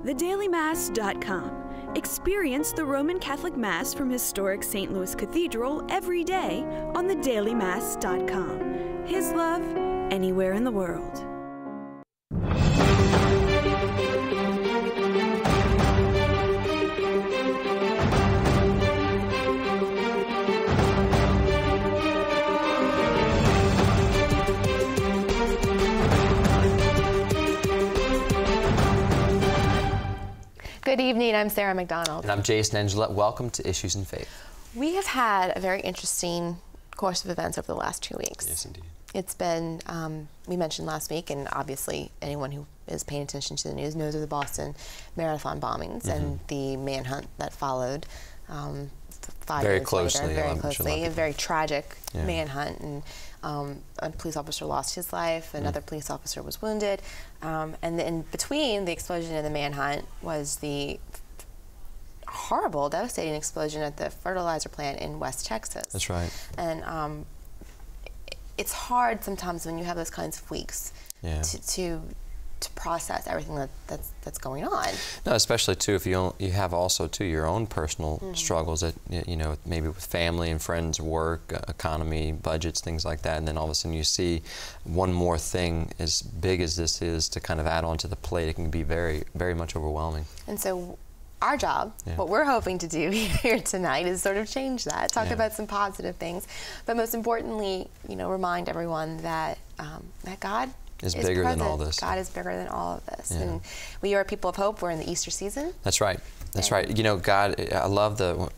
thedailymass.com. Experience the Roman Catholic Mass from historic St. Louis Cathedral every day on thedailymass.com. His love, anywhere in the world. Good evening, I'm Sarah McDonald. And I'm Jason Angela. Welcome to Issues in Faith. We have had a very interesting course of events over the last 2 weeks. Yes, indeed. It's been, we mentioned last week, and obviously anyone who is paying attention to the news knows of the Boston Marathon bombings and the manhunt that followed 5 very years closely, later. Very closely, a very tragic manhunt. And a police officer lost his life, another police officer was wounded, and in between the explosion and the manhunt was the horrible, devastating explosion at the fertilizer plant in West Texas. That's right. And it's hard sometimes when you have those kinds of weeks to process everything that's going on. No, especially too if you have also too your own personal struggles that maybe with family and friends, work, economy, budgets, things like that, and then all of a sudden you see one more thing as big as this is to kind of add on to the plate. It can be very, very much overwhelming. And so our job, what we're hoping to do here tonight, is sort of change that, talk about some positive things, but most importantly, remind everyone that that God is bigger present. than all this. God is bigger than all of this. And we are people of hope. We're in the Easter season. That's right. That's right. God, I love the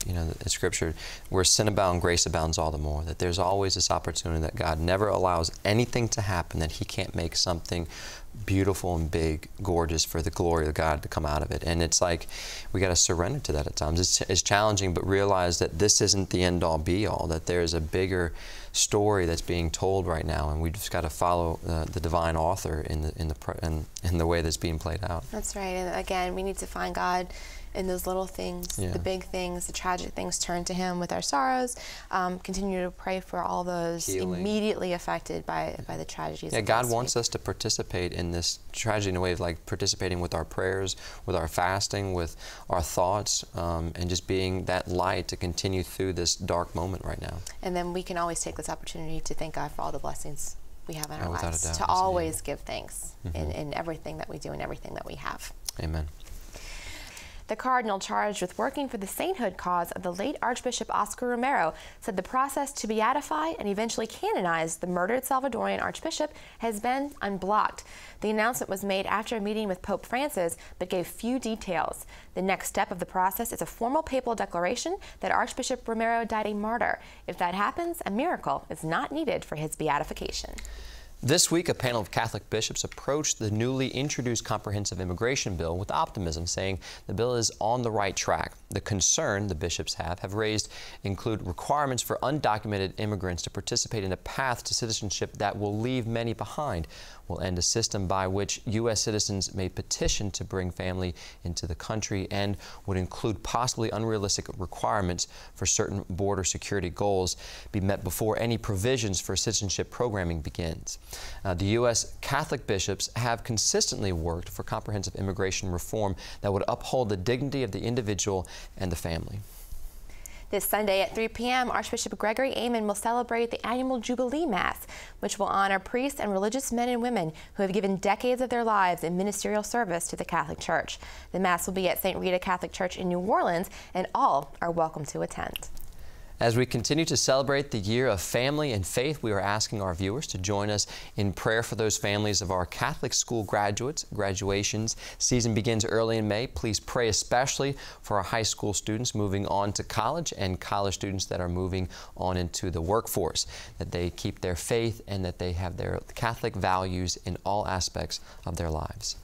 scripture, where sin abounds, grace abounds all the more, that there's always this opportunity that God never allows anything to happen that He can't make something beautiful and big, gorgeous for the glory of God to come out of it. And it's like we got to surrender to that at times. It's challenging, but realize that this isn't the end-all be-all, that there's a bigger story that's being told right now, and we just got to follow the divine author in the way that's being played out. That's right. And again, we need to find God in those little things, the big things, the tragic things. Turn to Him with our sorrows. Continue to pray for all those immediately affected by the tragedies. Yeah, God wants us to participate in this tragedy in a way of like participating with our prayers, with our fasting, with our thoughts, and just being that light to continue through this dark moment right now. And then we can always take this opportunity to thank God for all the blessings we have in our lives, doubt, to always give thanks in everything that we do and everything that we have. Amen. The cardinal charged with working for the sainthood cause of the late Archbishop Oscar Romero said the process to beatify and eventually canonize the murdered Salvadorian Archbishop has been unblocked. The announcement was made after a meeting with Pope Francis, but gave few details. The next step of the process is a formal papal declaration that Archbishop Romero died a martyr. If that happens, a miracle is not needed for his beatification. This week, a panel of Catholic bishops approached the newly introduced comprehensive immigration bill with optimism, saying the bill is on the right track. The concern the bishops have raised include requirements for undocumented immigrants to participate in a path to citizenship that will leave many behind, will end a system by which U.S. citizens may petition to bring family into the country, and would include possibly unrealistic requirements for certain border security goals be met before any provisions for citizenship programming begins. The U.S. Catholic bishops have consistently worked for comprehensive immigration reform that would uphold the dignity of the individual and the family. This Sunday at 3 p.m., Archbishop Gregory Amen will celebrate the annual Jubilee Mass, which will honor priests and religious men and women who have given decades of their lives in ministerial service to the Catholic Church. The Mass will be at St. Rita Catholic Church in New Orleans, and all are welcome to attend. As we continue to celebrate the year of family and faith, we are asking our viewers to join us in prayer for those families of our Catholic school graduates. Graduations season begins early in May. Please pray especially for our high school students moving on to college and college students that are moving on into the workforce, that they keep their faith and that they have their Catholic values in all aspects of their lives.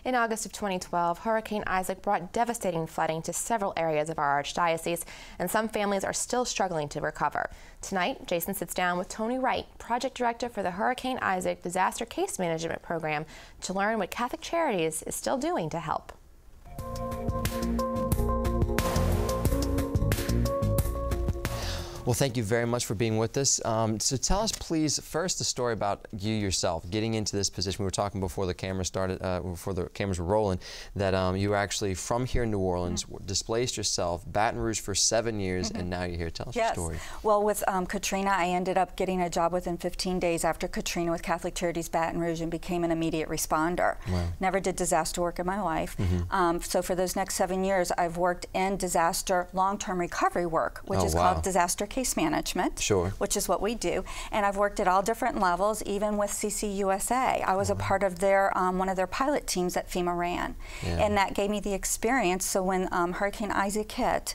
In August of 2012, Hurricane Isaac brought devastating flooding to several areas of our Archdiocese, and some families are still struggling to recover. Tonight, Jason sits down with Tony Wright, Project Director for the Hurricane Isaac Disaster Case Management Program, to learn what Catholic Charities is still doing to help. Well, thank you very much for being with us. So tell us, please, first the story about you yourself, getting into this position. We were talking before the camera started, before the cameras were rolling, that you were actually from here in New Orleans, displaced yourself, Baton Rouge for 7 years, and now you're here. Tell us your story. Well, with Katrina, I ended up getting a job within 15 days after Katrina with Catholic Charities Baton Rouge and became an immediate responder. Wow. Never did disaster work in my life. So for those next 7 years, I've worked in disaster long-term recovery work, which is called disaster case management, which is what we do. And I've worked at all different levels, even with CCUSA. I was a part of their one of their pilot teams that FEMA ran, and that gave me the experience. So when Hurricane Isaac hit,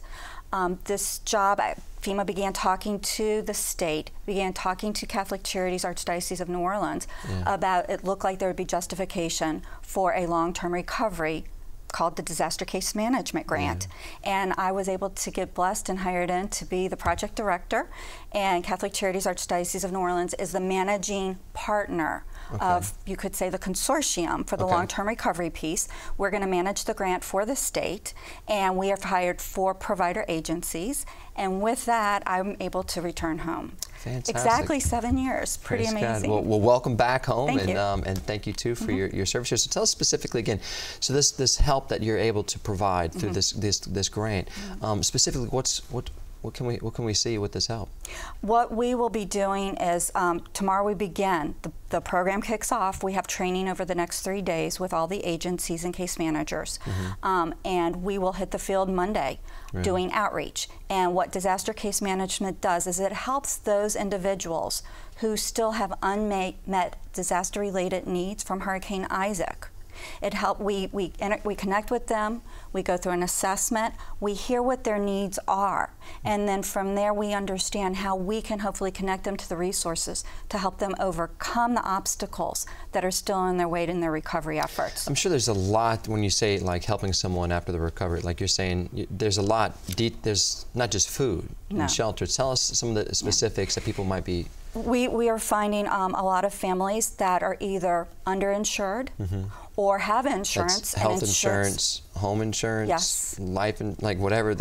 this job, FEMA began talking to the state, began talking to Catholic Charities, Archdiocese of New Orleans, about it looked like there would be justification for a long-term recovery called the Disaster Case Management Grant. And I was able to get blessed and hired in to be the project director. And Catholic Charities Archdiocese of New Orleans is the managing partner of, you could say, the consortium for the long-term recovery piece. We're going to manage the grant for the state, and we have hired 4 provider agencies. And with that, I'm able to return home. Fantastic. Exactly 7 years. Pretty amazing. Well, welcome back home, thank you. And thank you too for your service here. So tell us specifically again. So this help that you're able to provide through this grant, specifically, what can we see with this help? What we will be doing is tomorrow we begin. The program kicks off. We have training over the next 3 days with all the agencies and case managers, and we will hit the field Monday doing outreach. And what disaster case management does is it helps those individuals who still have unmet disaster-related needs from Hurricane Isaac. It helps. We connect with them. We go through an assessment. We hear what their needs are, and then from there we understand how we can hopefully connect them to the resources to help them overcome the obstacles that are still in their way in their recovery efforts. I'm sure there's a lot when you say like helping someone after the recovery. Like you're saying, there's a lot. There's not just food and shelter. Tell us some of the specifics that people might be. We are finding a lot of families that are either underinsured or have insurance. That's health insurance, home insurance, life, and like whatever.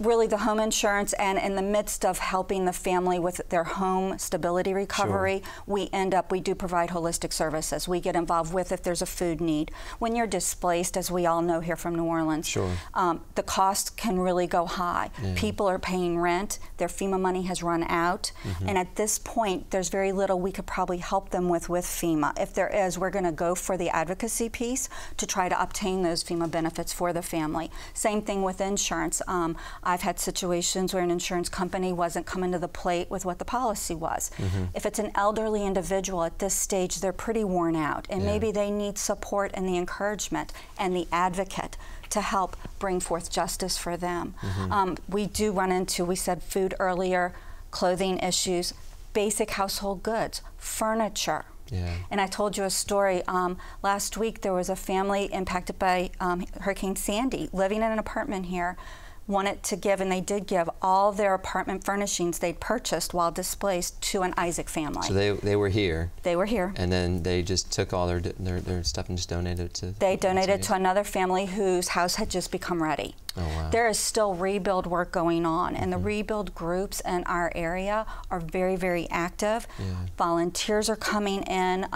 Really the home insurance, and in the midst of helping the family with their home stability recovery, we do provide holistic services. We get involved with if there's a food need. When you're displaced, as we all know here from New Orleans, the cost can really go high. People are paying rent, their FEMA money has run out, and at this point there's very little we could probably help them with FEMA. If there is, we're going to go for the advocacy piece to try to obtain those FEMA benefits for the family. Same thing with insurance. I've had situations where an insurance company wasn't coming to the plate with what the policy was. If it's an elderly individual at this stage, they're pretty worn out, and maybe they need support and the encouragement and the advocate to help bring forth justice for them. We do run into, we said food earlier, clothing issues, basic household goods, furniture. And I told you a story. Last week there was a family impacted by Hurricane Sandy living in an apartment here, wanted to give, and they did give, all their apartment furnishings they'd purchased while displaced to an Isaac family. So they were here. They were here. And then they just took all their stuff and just donated it to... They donated to another family whose house had just become ready. Oh, wow. There is still rebuild work going on, and the rebuild groups in our area are very, very active. Volunteers are coming in.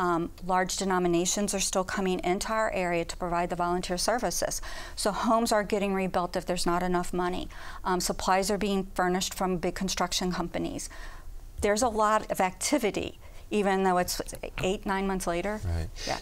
Large denominations are still coming into our area to provide the volunteer services. So homes are getting rebuilt if there's not enough money. Supplies are being furnished from big construction companies. There's a lot of activity, even though it's 8-9 months later.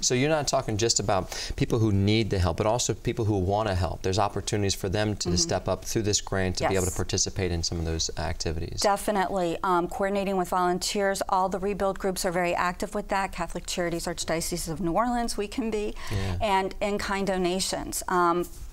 So you're not talking just about people who need the help, but also people who want to help. There's opportunities for them to step up through this grant to be able to participate in some of those activities. Definitely. Coordinating with volunteers, all the rebuild groups are very active with that. Catholic Charities, Archdiocese of New Orleans, we can be, and in-kind donations.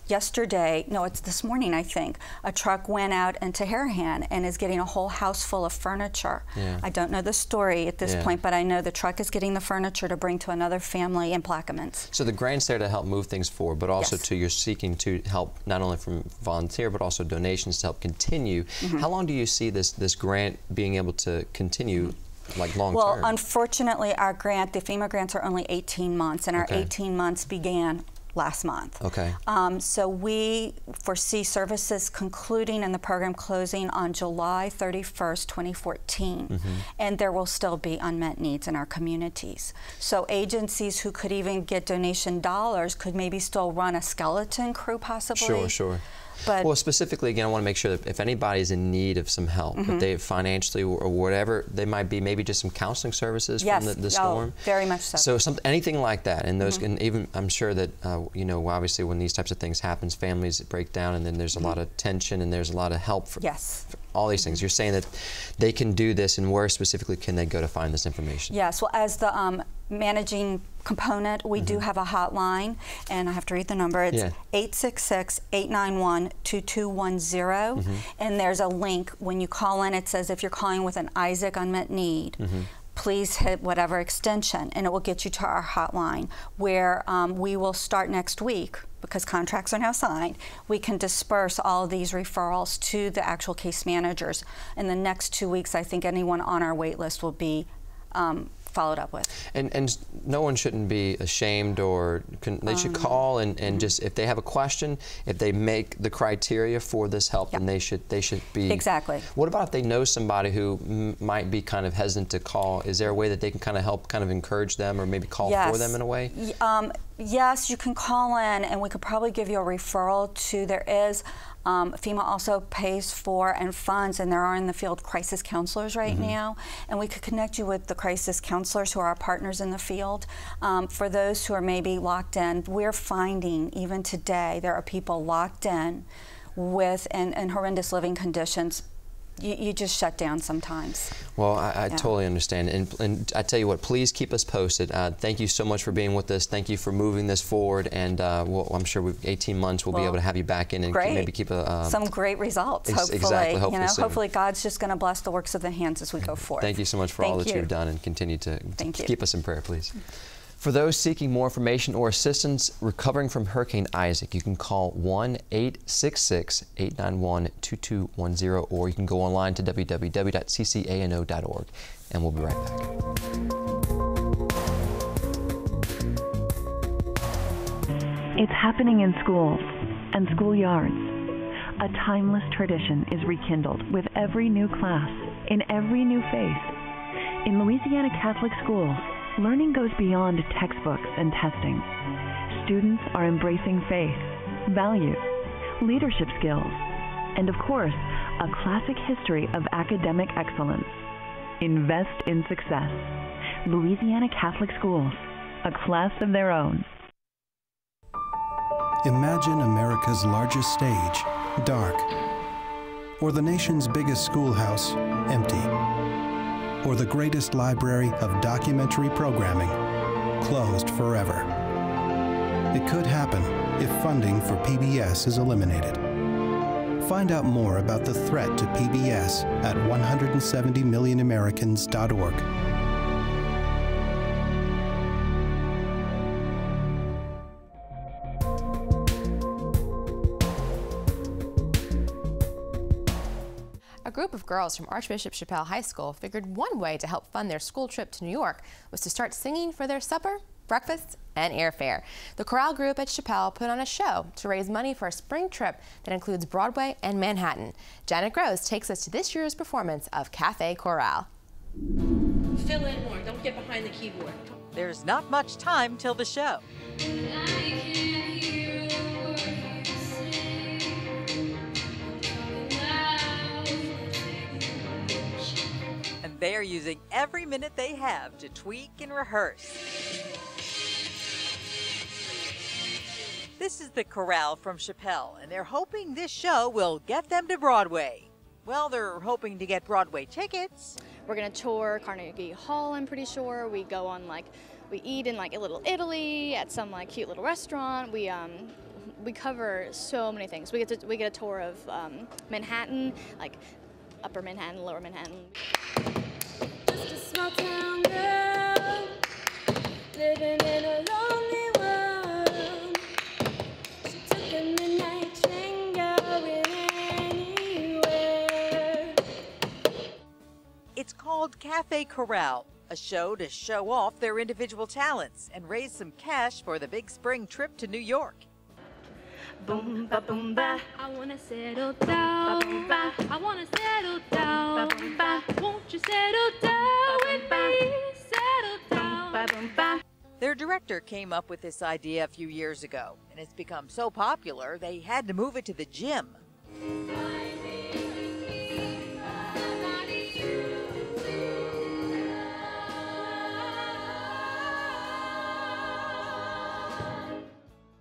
Yesterday, no, it's this morning, I think, a truck went out into Harahan and is getting a whole house full of furniture. I don't know the story at this point, but I know the truck is getting the furniture to bring to another family in Plaquemines. So the grant's there to help move things forward, but also you're seeking to help not only from volunteer, but also donations to help continue. How long do you see this grant being able to continue? Like long term? Well, unfortunately, our grant, the FEMA grants, are only 18 months, and our 18 months began last month. Okay. So we foresee services concluding and the program closing on July 31st, 2014. And there will still be unmet needs in our communities. So agencies who could even get donation dollars could maybe still run a skeleton crew possibly. Sure, sure. But well, specifically, again, I want to make sure that if anybody's in need of some help, if they financially or whatever they might be, maybe just some counseling services yes, from the storm. Very much so. So anything like that, and those, and even I'm sure that you know, obviously when these types of things happens, families break down, and then there's a lot of tension, and there's a lot of help for, for all these things. You're saying that they can do this, and where specifically can they go to find this information? Yes. Well, as the managing component, we do have a hotline, and I have to read the number. It's 866-891-2210, and there's a link. When you call in, it says if you're calling with an Isaac unmet need, please hit whatever extension, and it will get you to our hotline, where we will start next week, because contracts are now signed. We can disperse all of these referrals to the actual case managers. In the next 2 weeks, I think anyone on our wait list will be followed up with. And no one shouldn't be ashamed, or they should call and just, if they have a question, if they make the criteria for this help, then they should be. Exactly. What about if they know somebody who might be kind of hesitant to call? Is there a way that they can kind of help, kind of encourage them, or maybe call for them in a way? Yes, you can call in, and we could probably give you a referral to, there is, FEMA also pays for and funds, and there are in the field crisis counselors right now, and we could connect you with the crisis counselors who are our partners in the field. For those who are maybe locked in, we're finding even today there are people locked in with in horrendous living conditions. You just shut down sometimes. Well, I totally understand. And I tell you what, please keep us posted. Thank you so much for being with us. Thank you for moving this forward. And I'm sure 18 months we'll be able to have you back in and maybe keep some great results, hopefully. Exactly, hopefully, hopefully God's just going to bless the works of the hands as we go forth. Thank you so much for all that you've done, and continue to keep us in prayer, please. For those seeking more information or assistance recovering from Hurricane Isaac, you can call 1-866-891-2210, or you can go online to www.ccano.org, and we'll be right back. It's happening in schools and schoolyards. A timeless tradition is rekindled with every new class, in every new face. In Louisiana Catholic schools, learning goes beyond textbooks and testing. Students are embracing faith, values, leadership skills, and of course, a classic history of academic excellence. Invest in success. Louisiana Catholic Schools, a class of their own. Imagine America's largest stage, dark, or the nation's biggest schoolhouse, empty. Or the greatest library of documentary programming, closed forever. It could happen if funding for PBS is eliminated. Find out more about the threat to PBS at 170millionamericans.org. A group of girls from Archbishop Chappelle High School figured one way to help fund their school trip to New York was to start singing for their supper, breakfast, and airfare. The chorale group at Chappelle put on a show to raise money for a spring trip that includes Broadway and Manhattan. Janet Gross takes us to this year's performance of Cafe Chorale. Fill in more, don't get behind the keyboard. There's not much time till the show. They are using every minute they have to tweak and rehearse. This is the chorale from Chappelle, and they're hoping this show will get them to Broadway. Well, they're hoping to get Broadway tickets. We're gonna tour Carnegie Hall, I'm pretty sure. We go on we eat in a Little Italy at some cute little restaurant. We cover so many things. We get a tour of Manhattan, Upper Manhattan, Lower Manhattan. Just a small town girl, living in a lonely world. She took a midnight train going anywhere. It's called Cafe Chorale, a show to show off their individual talents and raise some cash for the big spring trip to New York. Boom ba boom ba, I wanna settle down. Boom ba, I wanna settle down. Boom ba, won't you settle down with me? Settle down. Boom ba. Their director came up with this idea a few years ago, and it's become so popular they had to move it to the gym.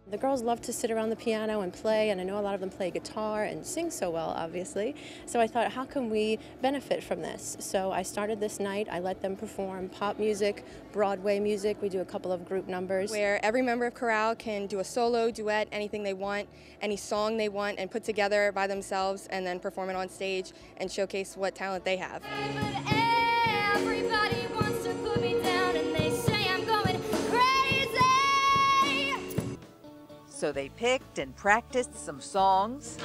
The girls love to sit around the piano and play, and I know a lot of them play guitar and sing so well, obviously. So I thought, how can we benefit from this? So I started this night. I let them perform pop music, Broadway music. We do a couple of group numbers. Where every member of chorale can do a solo, duet, anything they want, any song they want, and put together by themselves and then perform it on stage and showcase what talent they have. Everybody wants to put me down and they say I'm going crazy. So they picked and practiced some songs,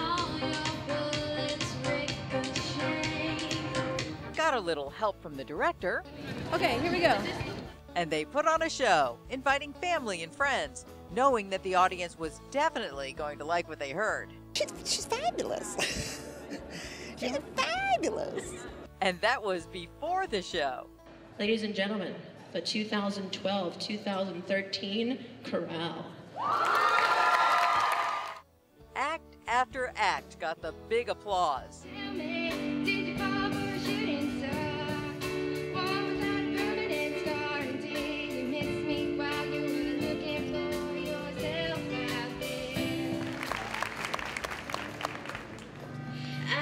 got a little help from the director. Okay, here we go. And they put on a show, inviting family and friends, knowing that the audience was definitely going to like what they heard. She's fabulous. She's fabulous. And that was before the show. Ladies and gentlemen, the 2012-2013 chorale. Act after act got the big applause.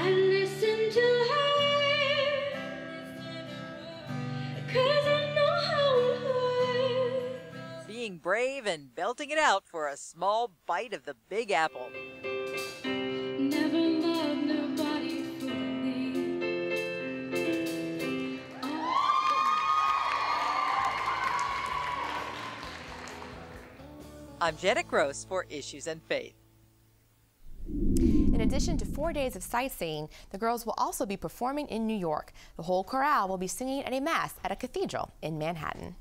I listen to her, 'cause I know how it hurts. Being brave and belting it out for a small bite of the Big Apple. Never loved nobody fully. I'm Janet Gross for Issues and Faith. In addition to 4 days of sightseeing, the girls will also be performing in New York. The whole chorale will be singing at a mass at a cathedral in Manhattan.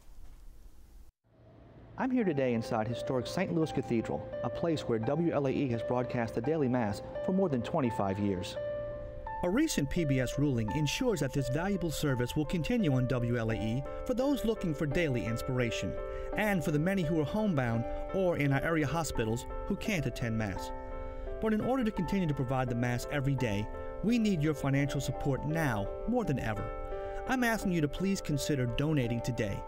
I'm here today inside historic St. Louis Cathedral, a place where WLAE has broadcast the daily Mass for more than 25 years. A recent PBS ruling ensures that this valuable service will continue on WLAE for those looking for daily inspiration, and for the many who are homebound or in our area hospitals who can't attend Mass. But in order to continue to provide the Mass every day, we need your financial support now more than ever. I'm asking you to please consider donating today.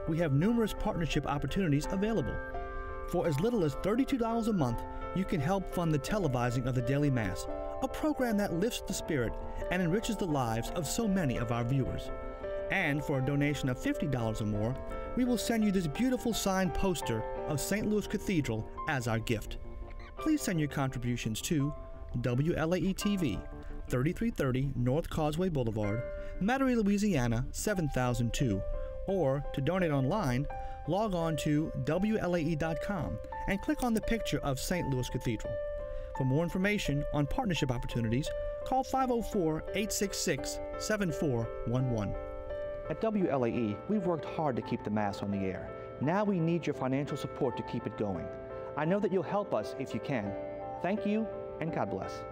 We have numerous partnership opportunities available. For as little as $32 a month, you can help fund the televising of the Daily Mass, a program that lifts the spirit and enriches the lives of so many of our viewers. And for a donation of $50 or more, we will send you this beautiful signed poster of St. Louis Cathedral as our gift. Please send your contributions to WLAE TV, 3330 North Causeway Boulevard, Metairie, Louisiana 7002, or to donate online, log on to WLAE.com and click on the picture of St. Louis Cathedral. For more information on partnership opportunities, call 504-866-7411. At WLAE, we've worked hard to keep the Mass on the air. Now we need your financial support to keep it going. I know that you'll help us if you can. Thank you, and God bless.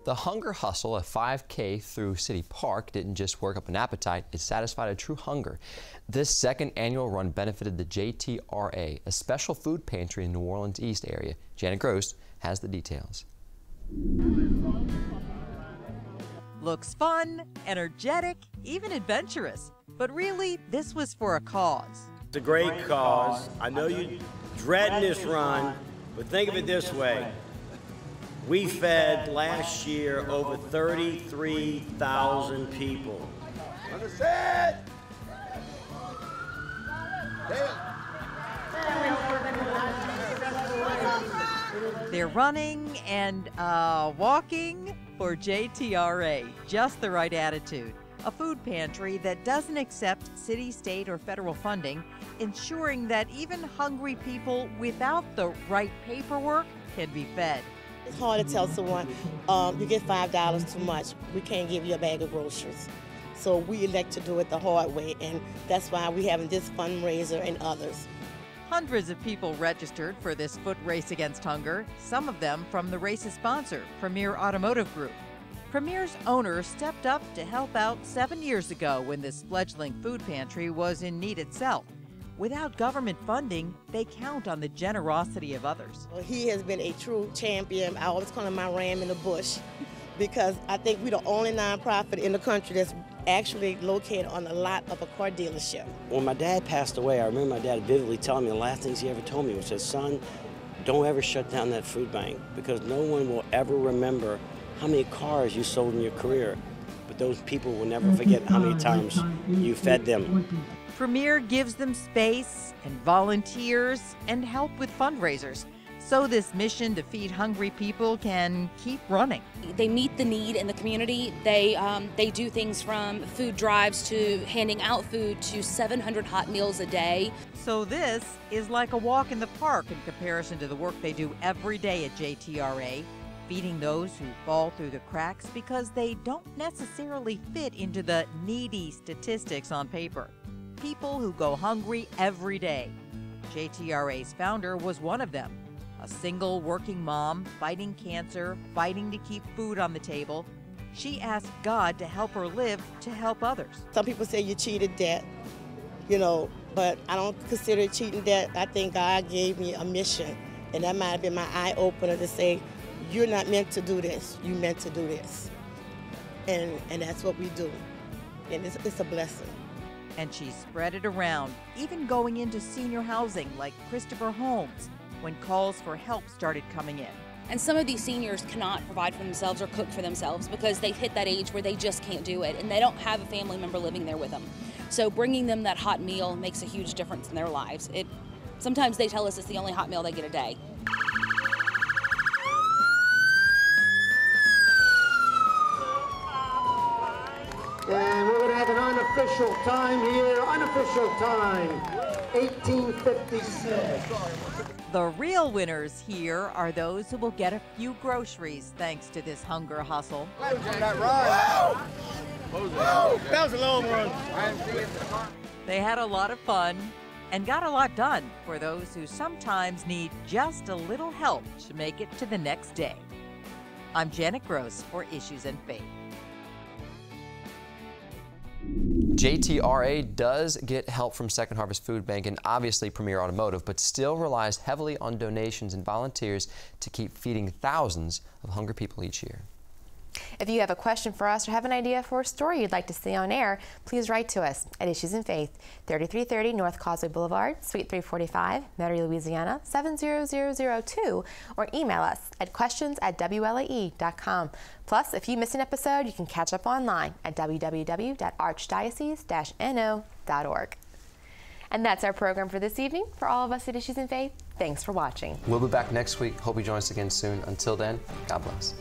The Hunger Hustle, a 5K through City Park, didn't just work up an appetite, it satisfied a true hunger. This second annual run benefited the JTRA, a special food pantry in New Orleans East area. Janet Gross has the details. Looks fun, energetic, even adventurous. But really, this was for a cause. It's a great cause. I know you're dreading this run, but think of it this way. We fed last year over 33,000 people. Understand? They're running and walking for JTRA. Just the right attitude. a food pantry that doesn't accept city, state, or federal funding, ensuring that even hungry people without the right paperwork can be fed. It's hard to tell someone, you get $5 too much, we can't give you a bag of groceries. So we elect to do it the hard way, and that's why we're having this fundraiser and others. Hundreds of people registered for this foot race against hunger, some of them from the race's sponsor, Premier Automotive Group. Premier's owner stepped up to help out 7 years ago when this fledgling food pantry was in need itself. Without government funding, they count on the generosity of others. Well, he has been a true champion. I always call him my ram in the bush, because I think we're the only nonprofit in the country that's actually located on the lot of a car dealership. When my dad passed away, I remember my dad vividly telling me the last things he ever told me was, said, son, don't ever shut down that food bank, because no one will ever remember how many cars you sold in your career, but those people will never forget how many times you fed them. Premier gives them space and volunteers and help with fundraisers, so this mission to feed hungry people can keep running. They meet the need in the community. They do things from food drives to handing out food to 700 hot meals a day. So this is like a walk in the park in comparison to the work they do every day at JTRA, feeding those who fall through the cracks because they don't necessarily fit into the needy statistics on paper. People who go hungry every day. JTRA's founder was one of them. A single working mom fighting cancer, fighting to keep food on the table. She asked God to help her live to help others. Some people say you cheated debt, but I don't consider it cheating debt. I think God gave me a mission, and that might have been my eye opener to say, you're not meant to do this, you're meant to do this. And that's what we do, and it's a blessing. And she spread it around, even going into senior housing like Christopher Homes, when calls for help started coming in. And some of these seniors cannot provide for themselves or cook for themselves because they've hit that age where they just can't do it, and they don't have a family member living there with them. So bringing them that hot meal makes a huge difference in their lives. Sometimes they tell us it's the only hot meal they get a day. And we're going to have an unofficial time here, unofficial time, 1856. The real winners here are those who will get a few groceries thanks to this hunger hustle. That was a long one. They had a lot of fun and got a lot done for those who sometimes need just a little help to make it to the next day. I'm Janet Gross for Issues and Faith. JTRA does get help from Second Harvest Food Bank and obviously Premier Automotive, but still relies heavily on donations and volunteers to keep feeding thousands of hungry people each year. If you have a question for us or have an idea for a story you'd like to see on air, please write to us at Issues in Faith, 3330 North Causeway Boulevard, Suite 345, Metairie, Louisiana, 70002, or email us at questions@WLAE.com. Plus, if you miss an episode, you can catch up online at www.archdiocese-no.org. And that's our program for this evening. For all of us at Issues in Faith, thanks for watching. We'll be back next week. Hope you join us again soon. Until then, God bless.